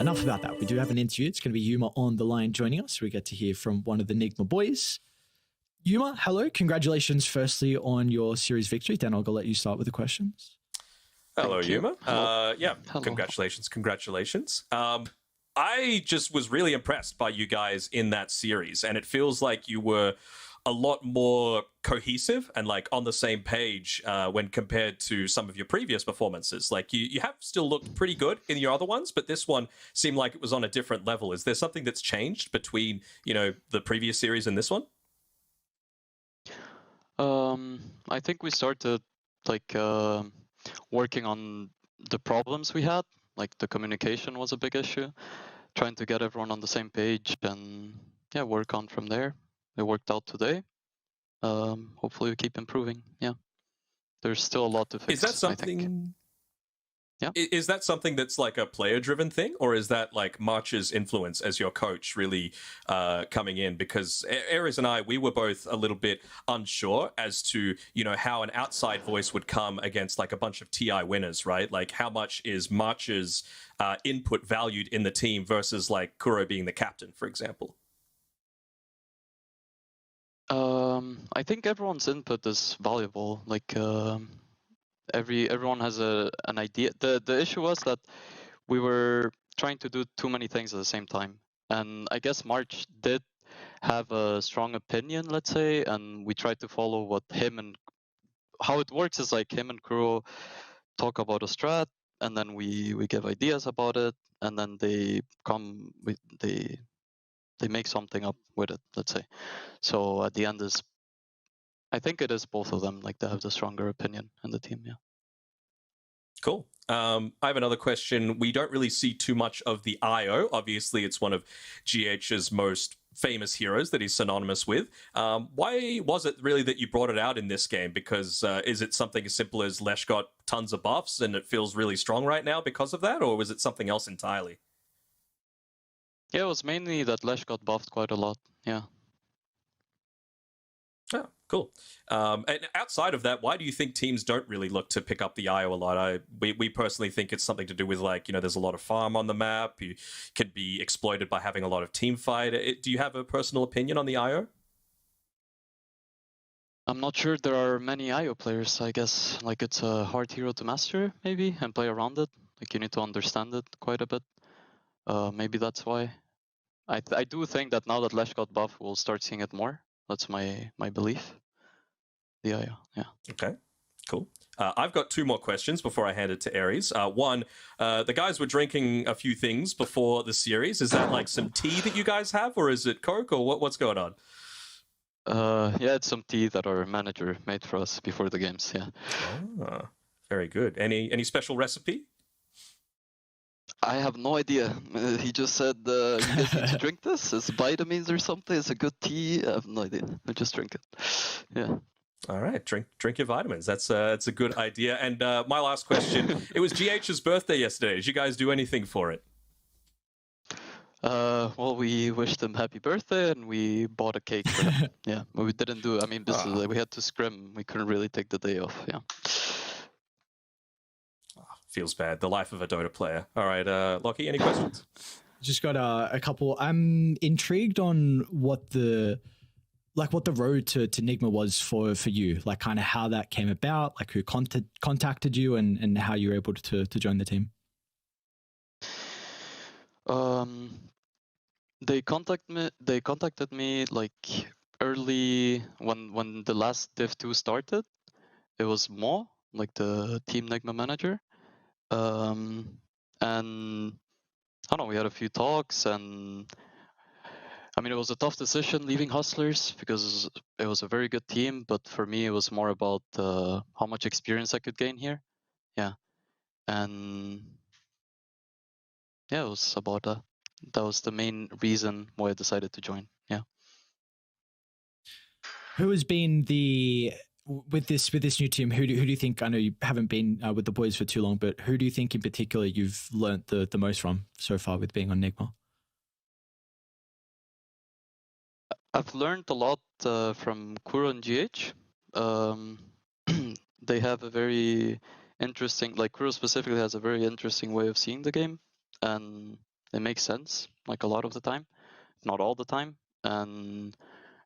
enough about that. We do have an interview. It's going to be Yuma on the line joining us. We get to hear from one of the Nigma boys. Yuma, hello. Congratulations, firstly, on your series victory. Dan, I'll let you start with the questions. Hello, Yuma. Hello. Congratulations. I just was really impressed by you guys in that series, and it feels like you were a lot more cohesive and like on the same page when compared to some of your previous performances. Like you have still looked pretty good in your other ones, but this one seemed like it was on a different level. Is there something that's changed between, the previous series and this one? I think we started working on the problems we had. Like the communication was a big issue, trying to get everyone on the same page and work on from there. It worked out today. Hopefully we keep improving. Yeah, there's still a lot to fix. Is that something? I think. Yeah. Is that something that's like a player-driven thing, or is that like March's influence as your coach really coming in? Because Aries and I, we were both a little bit unsure as to how an outside voice would come against like a bunch of TI winners, right? Like how much is March's input valued in the team versus like Kuro being the captain, for example? I think everyone's input is valuable. Like everyone has an idea. The issue was that we were trying to do too many things at the same time, and I guess March did have a strong opinion, let's say, and we tried to follow what how it works is like him and Kuro talk about a strat, and then we give ideas about it, and then they make something up with it, let's say. So at the end I think it is both of them, like they have the stronger opinion in the team, yeah. Cool. I have another question. We don't really see too much of the IO. Obviously, it's one of GH's most famous heroes that he's synonymous with. Why was it really that you brought it out in this game? Because is it something as simple as Lesh got tons of buffs and it feels really strong right now because of that, or was it something else entirely? Yeah, it was mainly that Lesh got buffed quite a lot, yeah. Oh, cool. And outside of that, why do you think teams don't really look to pick up the IO a lot? We personally think it's something to do with like, there's a lot of farm on the map. You can be exploited by having a lot of team fight. Do you have a personal opinion on the IO? I'm not sure there are many IO players, I guess. Like it's a hard hero to master, maybe, and play around it. Like you need to understand it quite a bit. Maybe that's why. I do think that now that Lesh got buff, we'll start seeing it more. That's my belief. The IO, yeah. Okay, cool. I've got two more questions before I hand it to Aries. One, the guys were drinking a few things before the series. Is that like some tea that you guys have, or is it Coke, or what's going on? Yeah, it's some tea that our manager made for us before the games, yeah. Oh, very good. Any special recipe? I have no idea. He just said, you guys need to drink this. It's vitamins or something. It's a good tea. I have no idea. I just drink it. Yeah. All right, drink your vitamins. That's a good idea. And my last question: it was GH's birthday yesterday. Did you guys do anything for it? Well, we wished him happy birthday and we bought a cake for him. Yeah, but we didn't do. I mean, we had to scrim. We couldn't really take the day off. Yeah. Feels bad. The life of a Dota player. All right, Lockie, any questions? Just got a couple. I'm intrigued on what the road to Nigma was for you, like kind of how that came about, like who contacted you and how you were able to join the team. They contacted me like early when the last Div 2 started. It was Mo, like the team Nigma manager. And I don't know, we had a few talks, and I mean, it was a tough decision leaving Hustlers because it was a very good team, but for me, it was more about how much experience I could gain here. Yeah. And yeah, it was about that. That was the main reason why I decided to join. Yeah. Who has been with this new team? Who do you think? I know you haven't been with the boys for too long, but who do you think in particular you've learnt the most from so far with being on Nigma? I've learned a lot from Kuro and GH. They have a very interesting, like Kuro specifically has a very interesting way of seeing the game, and they make sense, like a lot of the time, not all the time. And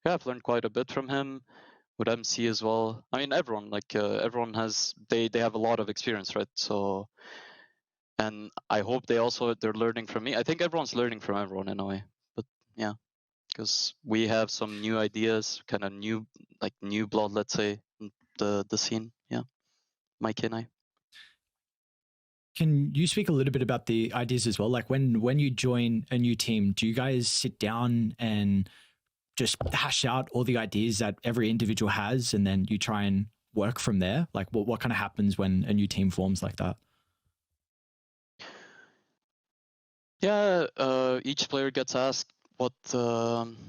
yeah, I've learned quite a bit from him with MC as well. I mean, everyone, like everyone has, they have a lot of experience, right? So, and I hope they're learning from me. I think everyone's learning from everyone in a way, but yeah, because we have some new ideas, kind of new blood, let's say, in the scene. Yeah, Mike and I. Can you speak a little bit about the ideas as well? Like when you join a new team, do you guys sit down and just hash out all the ideas that every individual has, and then you try and work from there? Like what kind of happens when a new team forms like that? Yeah, each player gets asked what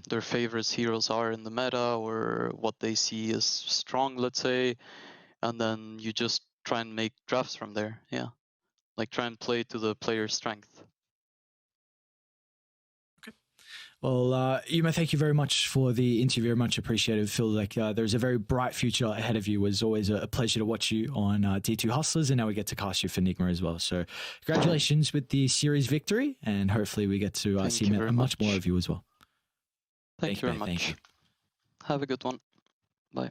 their favorite heroes are in the meta, or what they see as strong, let's say, and then you just try and make drafts from there. Yeah, like try and play to the player's strength. Well, Yuma, thank you very much for the interview. Very much appreciated. Feel like there's a very bright future ahead of you. It was always a pleasure to watch you on D2 Hustlers, and now we get to cast you for Nigma as well. So congratulations with the series victory, and hopefully we get to see much more of you as well. Thank you very much. Thank you. Have a good one.